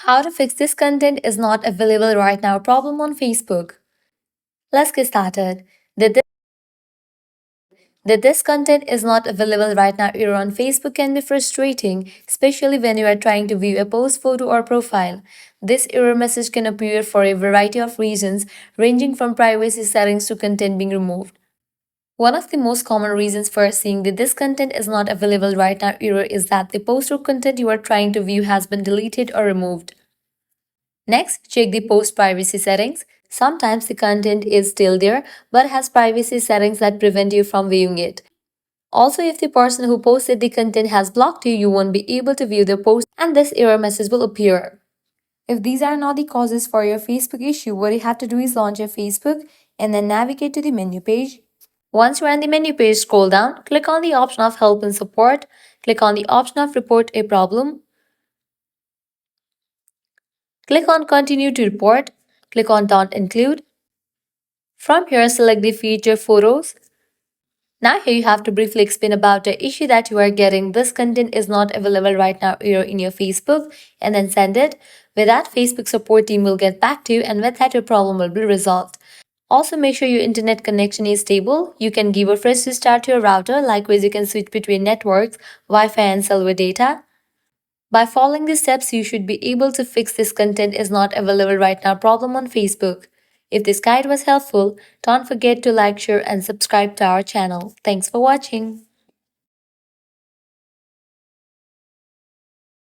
How to fix this content is not available right now problem on Facebook. Let's get started. The this content is not available right now error on Facebook can be frustrating, especially when you are trying to view a post photo or profile. This error message can appear for a variety of reasons, ranging from privacy settings to content being removed. One of the most common reasons for seeing that this content is not available right now error is that the post or content you are trying to view has been deleted or removed. Next, check the post privacy settings. Sometimes the content is still there but has privacy settings that prevent you from viewing it. Also, if the person who posted the content has blocked you, you won't be able to view the post and this error message will appear. If these are not the causes for your Facebook issue, what you have to do is launch your Facebook and then navigate to the menu page. Once you're on the menu page, scroll down, click on the option of Help and Support, click on the option of Report a Problem, click on Continue to Report, click on Don't Include. From here, select the Feature Photos. Now here you have to briefly explain about the issue that you are getting. This content is not available right now here in your Facebook and then send it. With that, Facebook support team will get back to you and with that your problem will be resolved. Also make sure your internet connection is stable. You can give a fresh restart to your router. Likewise, you can switch between networks, Wi-Fi and cellular data. By following these steps, you should be able to fix this content is not available right now problem on Facebook. If this guide was helpful, don't forget to like, share and subscribe to our channel. Thanks for watching.